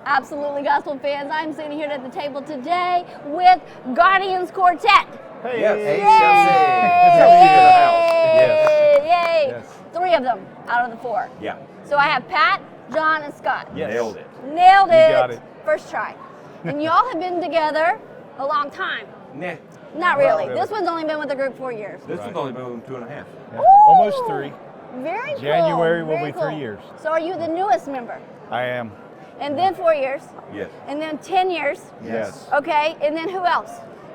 Absolutely Gospel fans, I'm sitting here at the table today with Guardians Quartet. Hey, Yes. hey, Yay! Shelsea. Yay! Yes. 3 of them out of the 4. Yeah. So I have Pat, John, and Scott. Yes. Nailed it. Nailed it. You got it. First try. And y'all have been together a long time. Nah. Not really. really. This one's only been with the group 4 years. This one's only been 2.5. Yeah. Ooh. Almost 3. Very cool. January will Very be 3 cool. years. So are you the newest member? I am. And then 4 years. Yes. And then 10 years. Yes. Okay. And then who else?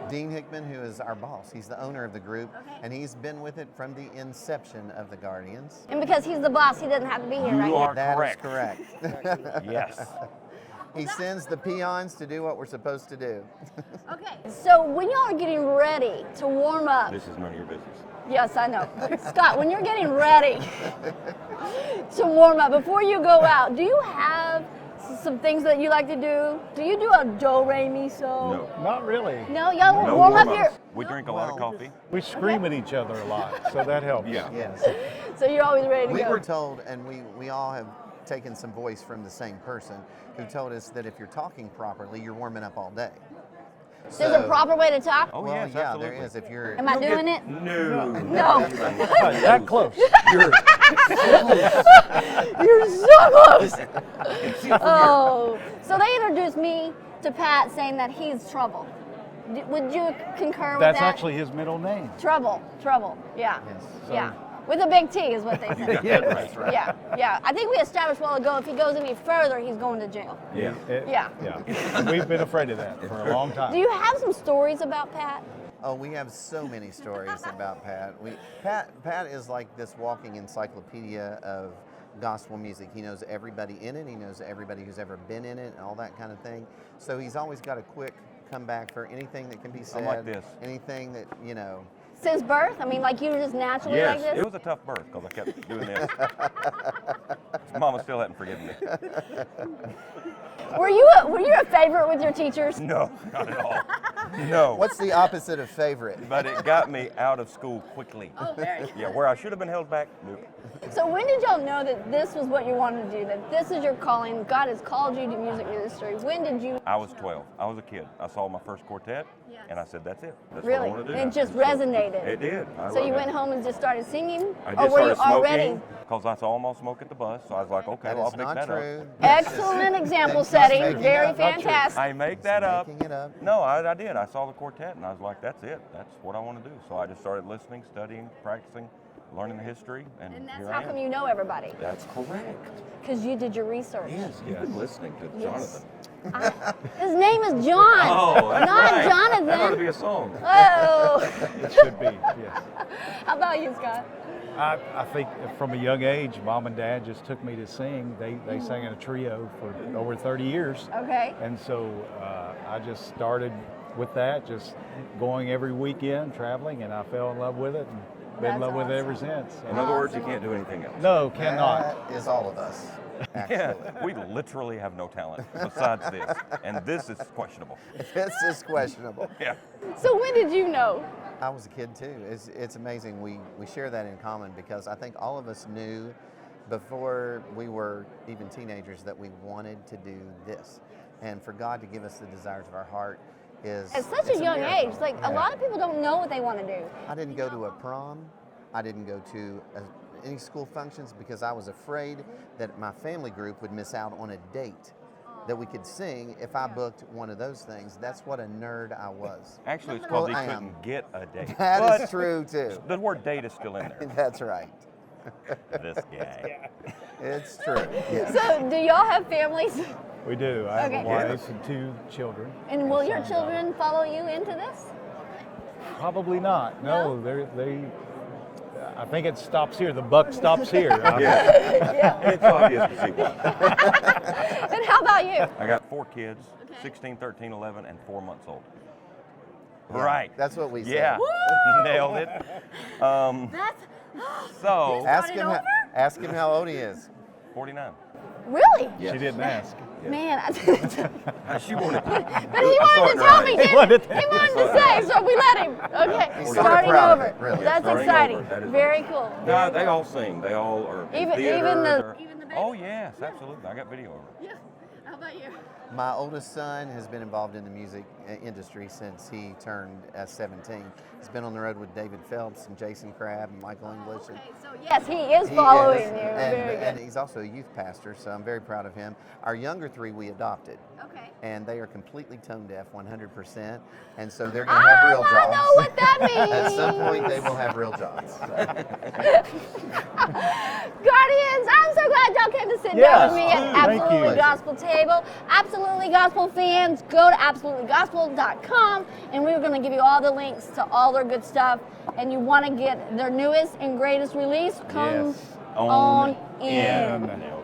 Dean Hickman, who is our boss. He's the owner of the group, Okay. and he's been with it from the inception of the Guardians. And because he's the boss, he doesn't have to be here right You now. are That is correct. correct. Yes. He sends the peons to do what we're supposed to do. Okay. So when y'all are getting ready to warm up, This is none of your business. yes, I know. Scott, when you're getting ready to warm up, before you go out, do you have some things that you like to do? Do you do a do, re, mi, so? No. Not really. No, y'all No warm up warm-ups. your. We drink a lot of Well, coffee. We scream at each other a lot, so that helps. Yeah. Yes. So you're always ready to We go. were told, and we all have taken some voice from the same person, who told us that if you're talking properly, you're warming up all day. There's a proper way to talk. Oh, Well, yes, yeah, absolutely. there is. If you're Am I doing it? No. No. That close. You're, You're so close. Oh, so they introduced me to Pat saying that he's Trouble. Would you concur with That's that? actually his middle name. Trouble. Yeah. Yes. Yeah. With a big T is what they you say. got that right. right. Yeah. I think we established a while ago if he goes any further, he's going to jail. Yeah. Yeah. Yeah. We've been afraid of that for a long time. Do you have some stories about Pat? Oh, we have so many stories about Pat. Pat is like this walking encyclopedia of gospel music. He knows everybody in it. He knows everybody who's ever been in it and all that kind of thing. So he's always got a quick comeback for anything that can be said. I'm like this. Anything that, you know. Since birth? I mean, like you were just naturally Yes. like It this? was a tough birth because I kept doing this. Mama still hadn't forgiven me. Were you a favorite with your teachers? No, not at all. No. What's the opposite of favorite? But it got me out of school quickly. Oh, very. Yeah, where I should have been held back. Nope. So when did y'all know that this was what you wanted to do, that this is your calling, God has called you to music ministry? When did you? I was 12. I was a kid. I saw my first quartet, Yes. and I said, "That's it. That's Really? what I want to do." And it just And so resonated. It did. So you went home and just started singing? I Or just were you started already? smoking because I saw them all smoke at the bus. So I was like, "Okay, That well, I'll is pick not that true. up." Excellent example He's setting. making Very it up. Not true. fantastic. I make that up. Making it up. No, I did. I saw the quartet, and I was like, "That's it. That's what I want to do." So I just started listening, studying, practicing, learning the history, and, And that's here how I am. come you know everybody, That's correct. because you did your research. Yes, you've been listening to Yes. Jonathan. His name is John, Oh, that's not right. That ought to Jonathan. be a song. Oh. It should be, yes. How about you, Scott? I think from a young age, Mom and Dad just took me to sing. They sang in a trio for over 30 years. Okay. And so I just started with that, just going every weekend, traveling, and I fell in love with it and been in That's love with it ever awesome. since. In other words, you can't do anything else. No, cannot. That is all of us, Yeah, actually. we literally have no talent besides this, and this is questionable. This is questionable. Yeah. So when did you know? I was a kid too. It's amazing. We share that in common because I think all of us knew before we were even teenagers that we wanted to do this. And for God to give us the desires of our heart is At such it's a young miracle. age, like a lot of people don't know what they want to do. I didn't go to a prom. I didn't go to any school functions because I was afraid that my family group would miss out on a date that we could sing if I booked one of those things. That's what a nerd I was. Actually, it's called Well, he I am. couldn't get a date. That But is true too. the word date is still in there. That's right. This guy. It's true. Yes. So do y'all have families? We do. I have Okay. a wife and 2 children. And will your children follow you into this? Probably not. No? No, they. I think it stops here. The buck stops here. Yeah. It's obvious to see why. And how about you? I got 4 kids, Okay. 16, 13, 11, and 4 months old. Yeah, Right. That's what we said. Yeah. Nailed it. That's So, Ask Started him, over? ask him how old he is. 49. really? Yes. She didn't ask. Man, She wanted to. but he wanted to tell me, didn't he? He wanted to say, so we let him. Okay, He's sort of starting proud of over. it, really. That's Starting exciting. over, that is Very cool. No, they all sing. They all are in Even- theater. even the- they're- even the baby? Oh yes, absolutely. I got video of her. Yeah. How about you? My oldest son has been involved in the music industry since he turned 17. He's been on the road with David Phelps and Jason Crabb and Michael English. Okay, so yes, he is following you. Very And good. he's also a youth pastor, so I'm very proud of him. Our younger three we adopted, Okay. and they are completely tone deaf, 100%, and so they're going to have real jobs. I know what that means. At some point, they will have real jobs. Guardians, I'm so glad y'all came to sit down Yes, with me at thank Absolutely you. Gospel Table. Absolutely Gospel fans, go to absolutelygospel.com, and we're going to give you all the links to all their good stuff. And you want to get their newest and greatest release, come Yes. on in. in. Yeah.